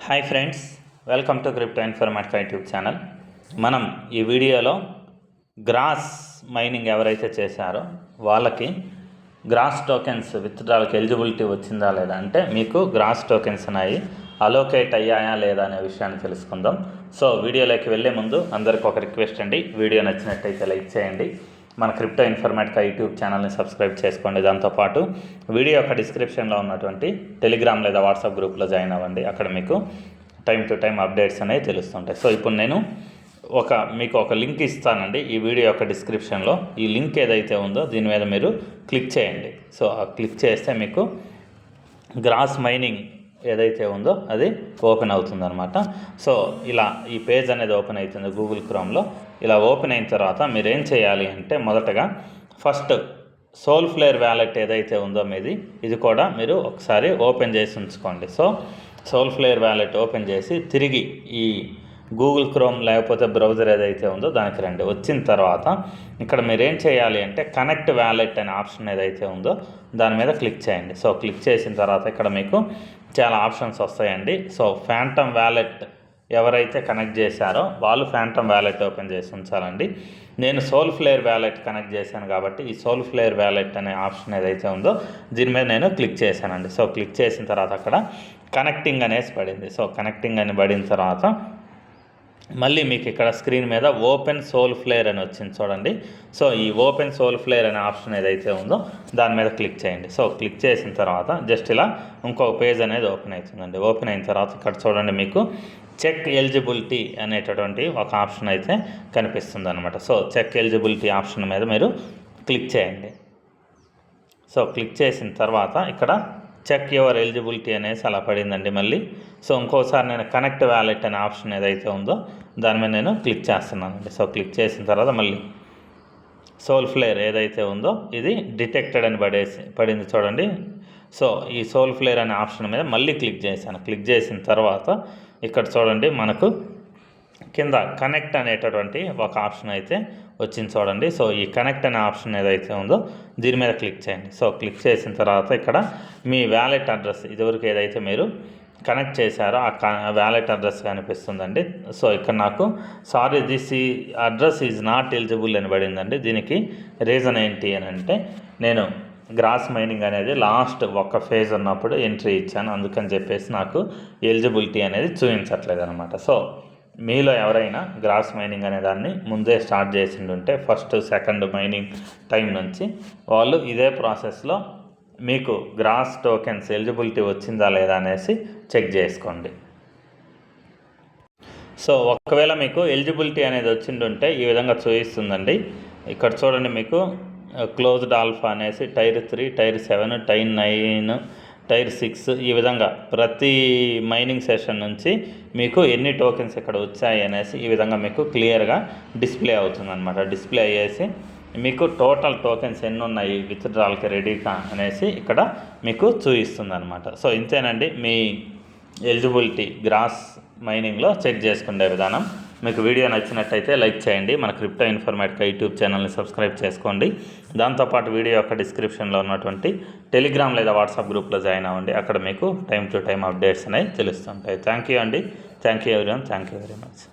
Hi friends, welcome to crypto Informatica YouTube channel. మనం ఈ వీడియోలో గ్రాస్ మైనింగ్ ఎవరైతే చేశారో వాళ్ళకి గ్రాస్ టోకెన్స్ విత్డ్రాల్కి ఎలిజిబిలిటీ వచ్చిందా లేదా, అంటే మీకు గ్రాస్ టోకెన్స్ అనేవి అలోకేట్ అయ్యాయా లేదా అనే విషయాన్ని తెలుసుకుందాం. సో వీడియోలోకి వెళ్ళే ముందు అందరికీ ఒక రిక్వెస్ట్ అండి, వీడియో నచ్చినట్టయితే లైక్ చేయండి, మన క్రిప్టో ఇన్ఫర్మేటికా యూట్యూబ్ ఛానల్ని సబ్స్క్రైబ్ చేసుకోండి. దాంతోపాటు వీడియో యొక్క డిస్క్రిప్షన్లో ఉన్నటువంటి టెలిగ్రామ్ లేదా వాట్సాప్ గ్రూప్లో జాయిన్ అవ్వండి, అక్కడ మీకు టైం టు టైం అప్డేట్స్ అనేవి తెలుస్తుంటాయి. సో ఇప్పుడు నేను మీకు ఒక లింక్ ఇస్తానండి ఈ వీడియో యొక్క డిస్క్రిప్షన్లో. ఈ లింక్ ఏదైతే ఉందో దీని మీద మీరు క్లిక్ చేయండి. సో ఆ క్లిక్ చేస్తే మీకు గ్రాస్ మైనింగ్ ఏదైతే ఉందో అది ఓపెన్ అవుతుందన్నమాట. సో ఇలా ఈ పేజ్ అనేది ఓపెన్ అవుతుంది గూగుల్ క్రోమ్లో. ఇలా ఓపెన్ అయిన తర్వాత మీరు ఏం చేయాలి అంటే, మొదటగా ఫస్ట్ సోల్ఫ్లేర్ వ్యాలెట్ ఏదైతే ఉందో మీది, ఇది కూడా మీరు ఒకసారి ఓపెన్ చేసి ఉంచుకోండి. సో సోల్ఫ్లేర్ వ్యాలెట్ ఓపెన్ చేసి తిరిగి ఈ గూగుల్ క్రోమ్ లేకపోతే బ్రౌజర్ ఏదైతే ఉందో దానికి రండి. వచ్చిన తర్వాత ఇక్కడ మీరు ఏం చేయాలి అంటే కనెక్ట్ వ్యాలెట్ అనే ఆప్షన్ ఏదైతే ఉందో దాని మీద క్లిక్ చేయండి. సో క్లిక్ చేసిన తర్వాత ఇక్కడ మీకు చాలా ఆప్షన్స్ వస్తాయండి. సో ఫ్యాంటమ్ వ్యాలెట్ ఎవరైతే కనెక్ట్ చేశారో వాళ్ళు ఫ్యాంటమ్ వ్యాలెట్ ఓపెన్ చేసి ఉంచాలండి. నేను సోల్ఫ్లేర్ వ్యాలెట్ కనెక్ట్ చేశాను కాబట్టి ఈ సోల్ఫ్లేర్ వ్యాలెట్ అనే ఆప్షన్ ఏదైతే ఉందో దీని మీద నేను క్లిక్ చేశానండి. సో క్లిక్ చేసిన తర్వాత అక్కడ కనెక్టింగ్ అనేసి పడింది. సో కనెక్టింగ్ అని పడిన తర్వాత మళ్ళీ మీకు ఇక్కడ స్క్రీన్ మీద ఓపెన్ సోల్ఫ్లేర్ అని వచ్చింది చూడండి. సో ఈ ఓపెన్ సోల్ఫ్లేర్ అనే ఆప్షన్ ఏదైతే ఉందో దాని మీద క్లిక్ చేయండి. సో క్లిక్ చేసిన తర్వాత జస్ట్ ఇలా ఇంకొక పేజ్ అనేది ఓపెన్ అవుతుందండి. ఓపెన్ అయిన తర్వాత ఇక్కడ చూడండి మీకు చెక్ ఎలిజిబిలిటీ అనేటటువంటి ఒక ఆప్షన్ అయితే కనిపిస్తుంది అనమాట. సో చెక్ ఎలిజిబిలిటీ ఆప్షన్ మీద మీరు క్లిక్ చేయండి. సో క్లిక్ చేసిన తర్వాత ఇక్కడ చెక్ యువర్ ఎలిజిబిలిటీ అనేసి అలా పడిందండి మళ్ళీ. సో ఇంకోసారి నేను కనెక్ట్ వ్యాలెట్ అనే ఆప్షన్ ఏదైతే ఉందో దాని మీద నేను క్లిక్ చేస్తున్నానండి. సో క్లిక్ చేసిన తర్వాత మళ్ళీ సోల్ఫ్లేర్ ఏదైతే ఉందో ఇది డిటెక్టెడ్ అని పడింది చూడండి. సో ఈ సోల్ఫ్లేర్ అనే ఆప్షన్ మీద మళ్ళీ క్లిక్ చేశాను. క్లిక్ చేసిన తర్వాత ఇక్కడ చూడండి మనకు కింద కనెక్ట్ అనేటటువంటి ఒక ఆప్షన్ అయితే వచ్చింది చూడండి. సో ఈ కనెక్ట్ అనే ఆప్షన్ ఏదైతే ఉందో దీని మీద క్లిక్ చేయండి. సో క్లిక్ చేసిన తర్వాత ఇక్కడ మీ వ్యాలెట్ అడ్రస్ ఇదివరకు ఏదైతే మీరు కనెక్ట్ చేశారో ఆ వ్యాలెట్ అడ్రస్ కనిపిస్తుందండి. సో ఇక్కడ నాకు సారీ దిస్ ఈ అడ్రస్ ఈజ్ నాట్ ఎలిజిబుల్ అని పడిందండి. దీనికి రీజన్ ఏంటి అని అంటే, నేను గ్రాస్ మైనింగ్ అనేది లాస్ట్ ఒక ఫేజ్ ఉన్నప్పుడు ఎంట్రీ ఇచ్చాను, అందుకని చెప్పేసి నాకు ఎలిజిబిలిటీ అనేది చూపించట్లేదు అనమాట. సో మీలో ఎవరైనా గ్రాస్ మైనింగ్ అనే దాన్ని ముందే స్టార్ట్ చేసిండుంటే ఫస్ట్ సెకండ్ మైనింగ్ టైం నుంచి వాళ్ళు ఇదే ప్రాసెస్లో మీకు గ్రాస్ టోకెన్స్ ఎలిజిబిలిటీ వచ్చిందా లేదా అనేసి చెక్ చేసుకోండి. సో ఒకవేళ మీకు ఎలిజిబిలిటీ అనేది వచ్చిండుంటే ఈ విధంగా చూపిస్తుందండి. ఇక్కడ చూడండి మీకు క్లోజ్డ్ ఆల్ఫా అనేసి టైర్ 3, టైర్ 7, టైర్ 9, టైర్ 6 ఈ విధంగా ప్రతి మైనింగ్ సెషన్ నుంచి మీకు ఎన్ని టోకెన్స్ ఇక్కడ వచ్చాయి అనేసి ఈ విధంగా మీకు క్లియర్గా డిస్ప్లే అవుతుందన్నమాట. డిస్ప్లే అయ్యేసి మీకు టోటల్ టోకెన్స్ ఎన్ని ఉన్నాయి విత్డ్రాల్కి రెడీగా అనేసి ఇక్కడ మీకు చూపిస్తుంది అనమాట. సో ఇంతేనండి మీ ఎలిజిబిలిటీ గ్రాస్ మైనింగ్లో చెక్ చేసుకునే విధానం. మీకు వీడియో నచ్చినట్టయితే లైక్ చేయండి, మన క్రిప్టో ఇన్ఫర్మేటికా యూట్యూబ్ ఛానల్ని సబ్స్క్రైబ్ చేసుకోండి. దాంతోపాటు వీడియో యొక్క డిస్క్రిప్షన్లో ఉన్నటువంటి టెలిగ్రామ్ లేదా వాట్సాప్ గ్రూప్లో జాయిన్ అవ్వండి, అక్కడ మీకు టైం టు టైం అప్డేట్స్ అనేవి తెలుస్తుంటాయి. థ్యాంక్ యూ అండి. Thank you everyone. Thank you very much.